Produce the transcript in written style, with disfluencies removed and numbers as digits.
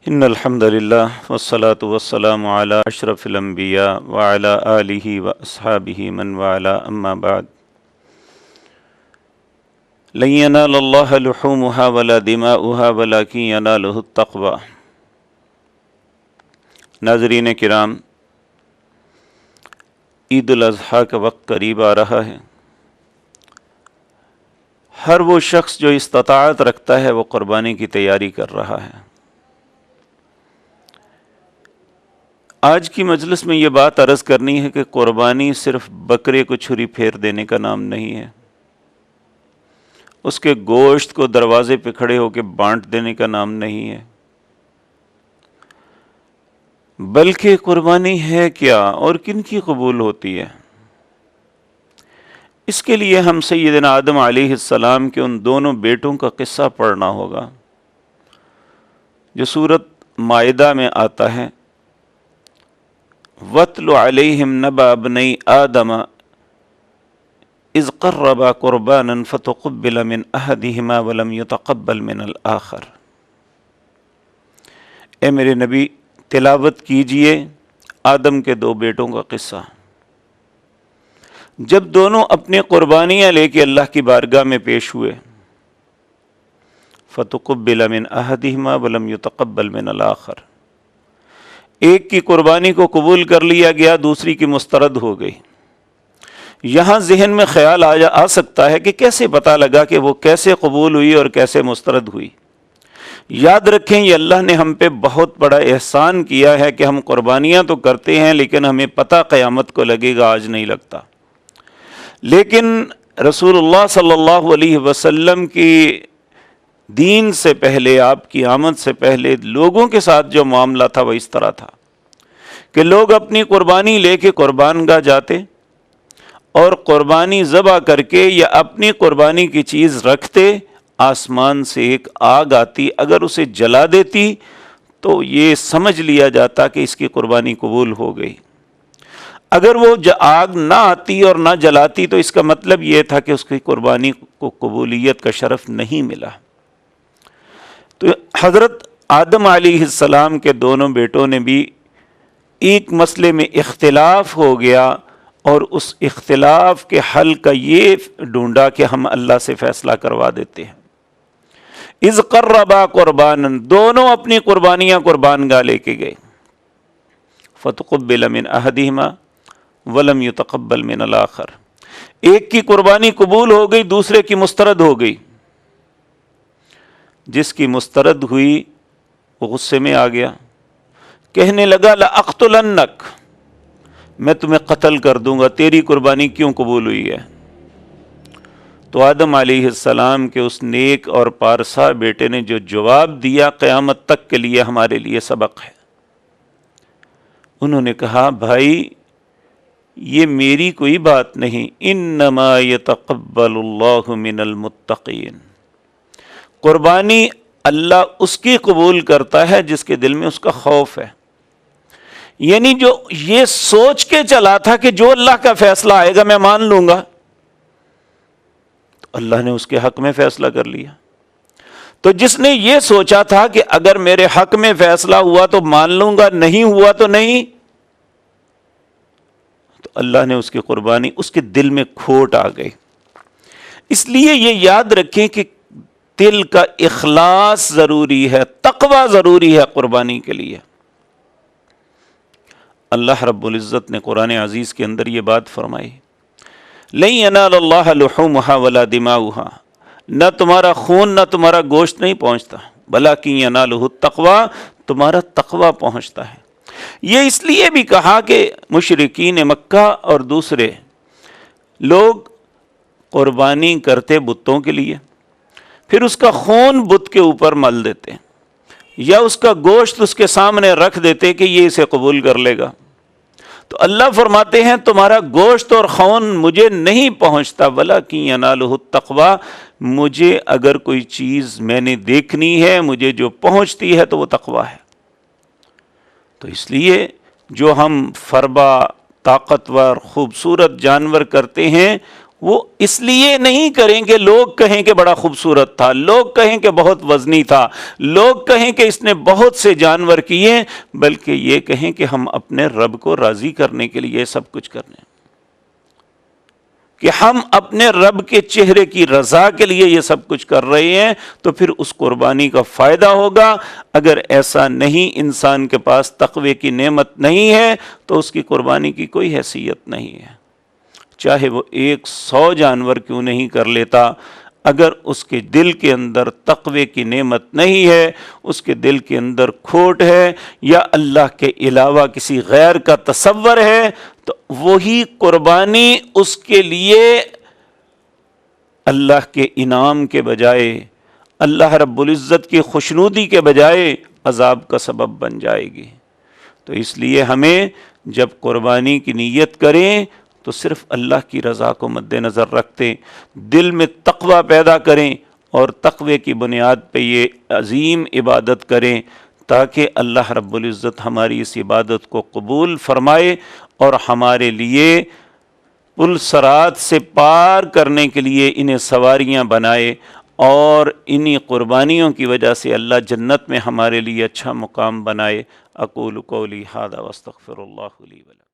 ان الحمد للہ والصلاة والسلام علی اشرف الانبیاء وعلی آلہ واصحابہ من والاه اما بعد لن ینال اللہ لحومها ولا دماؤها ولکن ینالہ التقوی۔ ناظرین کرام، عید الاضحیٰ کا وقت قریب آ رہا ہے۔ ہر وہ شخص جو استطاعت رکھتا ہے وہ قربانی کی تیاری کر رہا ہے۔ آج کی مجلس میں یہ بات عرض کرنی ہے کہ قربانی صرف بکرے کو چھری پھیر دینے کا نام نہیں ہے، اس کے گوشت کو دروازے پہ کھڑے ہو کے بانٹ دینے کا نام نہیں ہے، بلکہ قربانی ہے کیا اور کن کی قبول ہوتی ہے۔ اس کے لیے ہم سیدنا آدم علیہ السلام کے ان دونوں بیٹوں کا قصہ پڑھنا ہوگا جو سورۃ مائدہ میں آتا ہے، وَاتْلُ عَلَيْهِمْ نَبَأَ ابْنَيْ آدَمَ إِذْ قَرَّبَا قُرْبَانًا فَتُقُبِّلَ مِنْ أَحَدِهِمَا وَلَمْ يُتَقَبَّلْ مِنَ الْآخَرِ۔ اے میرے نبی، تلاوت کیجئے آدم کے دو بیٹوں کا قصہ، جب دونوں اپنی قربانیاں لے کے اللہ کی بارگاہ میں پیش ہوئے، فَتُقُبِّلَ مِنْ أَحَدِهِمَا وَلَمْ يُتَقَبَّلْ مِنَ الْآخَرِ۔ ایک کی قربانی کو قبول کر لیا گیا، دوسری کی مسترد ہو گئی۔ یہاں ذہن میں خیال آ سکتا ہے کہ کیسے پتہ لگا کہ وہ کیسے قبول ہوئی اور کیسے مسترد ہوئی۔ یاد رکھیں، یہ اللہ نے ہم پہ بہت بڑا احسان کیا ہے کہ ہم قربانیاں تو کرتے ہیں لیکن ہمیں پتہ قیامت کو لگے گا، آج نہیں لگتا۔ لیکن رسول اللہ صلی اللہ علیہ وسلم کی دین سے پہلے، آپ کی آمد سے پہلے لوگوں کے ساتھ جو معاملہ تھا وہ اس طرح تھا کہ لوگ اپنی قربانی لے کے قربان گاہ جاتے اور قربانی ذبح کر کے یا اپنی قربانی کی چیز رکھتے، آسمان سے ایک آگ آتی، اگر اسے جلا دیتی تو یہ سمجھ لیا جاتا کہ اس کی قربانی قبول ہو گئی۔ اگر وہ آگ نہ آتی اور نہ جلاتی تو اس کا مطلب یہ تھا کہ اس کی قربانی کو قبولیت کا شرف نہیں ملا۔ تو حضرت آدم علیہ السلام کے دونوں بیٹوں نے بھی ایک مسئلے میں اختلاف ہو گیا اور اس اختلاف کے حل کا یہ ڈھونڈا کہ ہم اللہ سے فیصلہ کروا دیتے ہیں۔ اذ قربا قربانا، دونوں اپنی قربانیاں قربان گاہ لے کے گئے، فتقبل من احدہما ولم یتقبل من الآخر، ایک کی قربانی قبول ہو گئی، دوسرے کی مسترد ہو گئی۔ جس کی مسترد ہوئی وہ غصے میں آ گیا، کہنے لگا لأقتلنک، میں تمہیں قتل کر دوں گا، تیری قربانی کیوں قبول ہوئی ہے؟ تو آدم علیہ السلام کے اس نیک اور پارسا بیٹے نے جو جواب دیا، قیامت تک کے لیے ہمارے لیے سبق ہے۔ انہوں نے کہا، بھائی یہ میری کوئی بات نہیں، انما یتقبل اللہ من المتقین، قربانی اللہ اس کی قبول کرتا ہے جس کے دل میں اس کا خوف ہے۔ یعنی جو یہ سوچ کے چلا تھا کہ جو اللہ کا فیصلہ آئے گا میں مان لوں گا، تو اللہ نے اس کے حق میں فیصلہ کر لیا۔ تو جس نے یہ سوچا تھا کہ اگر میرے حق میں فیصلہ ہوا تو مان لوں گا، نہیں ہوا تو نہیں، تو اللہ نے اس کی قربانی، اس کے دل میں کھوٹ آ گئی۔ اس لیے یہ یاد رکھیں کہ دل کا اخلاص ضروری ہے، تقوی ضروری ہے قربانی کے لیے۔ اللہ رب العزت نے قرآن عزیز کے اندر یہ بات فرمائی، لن ینال اللہ لحومها ولا دماؤها، نہ تمہارا خون نہ تمہارا گوشت نہیں پہنچتا، بلکہ ینالہ التقوی، تمہارا تقوی پہنچتا ہے۔ یہ اس لیے بھی کہا کہ مشرکین مکہ اور دوسرے لوگ قربانی کرتے بتوں کے لیے، پھر اس کا خون بت کے اوپر مل دیتے یا اس کا گوشت اس کے سامنے رکھ دیتے کہ یہ اسے قبول کر لے گا۔ تو اللہ فرماتے ہیں تمہارا گوشت اور خون مجھے نہیں پہنچتا، ولکن ینالہ التقوی، مجھے اگر کوئی چیز میں نے دیکھنی ہے، مجھے جو پہنچتی ہے تو وہ تقوی ہے۔ تو اس لیے جو ہم فربا، طاقتور، خوبصورت جانور کرتے ہیں وہ اس لیے نہیں کریں کہ لوگ کہیں کہ بڑا خوبصورت تھا، لوگ کہیں کہ بہت وزنی تھا، لوگ کہیں کہ اس نے بہت سے جانور کیے، بلکہ یہ کہیں کہ ہم اپنے رب کو راضی کرنے کے لیے سب کچھ کرنے ہیں، کہ ہم اپنے رب کے چہرے کی رضا کے لیے یہ سب کچھ کر رہے ہیں، تو پھر اس قربانی کا فائدہ ہوگا۔ اگر ایسا نہیں، انسان کے پاس تقوی کی نعمت نہیں ہے تو اس کی قربانی کی کوئی حیثیت نہیں ہے، چاہے وہ 100 جانور کیوں نہیں کر لیتا۔ اگر اس کے دل کے اندر تقوی کی نعمت نہیں ہے، اس کے دل کے اندر کھوٹ ہے، یا اللہ کے علاوہ کسی غیر کا تصور ہے، تو وہی قربانی اس کے لیے اللہ کے انعام کے بجائے، اللہ رب العزت کی خوشنودی کے بجائے عذاب کا سبب بن جائے گی۔ تو اس لیے ہمیں جب قربانی کی نیت کریں تو صرف اللہ کی رضا کو مد نظر رکھتے دل میں تقوی پیدا کریں، اور تقوی کی بنیاد پہ یہ عظیم عبادت کریں، تاکہ اللہ رب العزت ہماری اس عبادت کو قبول فرمائے اور ہمارے لیے پل صراط سے پار کرنے کے لیے انہیں سواریاں بنائے، اور انہی قربانیوں کی وجہ سے اللہ جنت میں ہمارے لیے اچھا مقام بنائے۔ اقول قولی ھذا واستغفر اللہ لی ولکم۔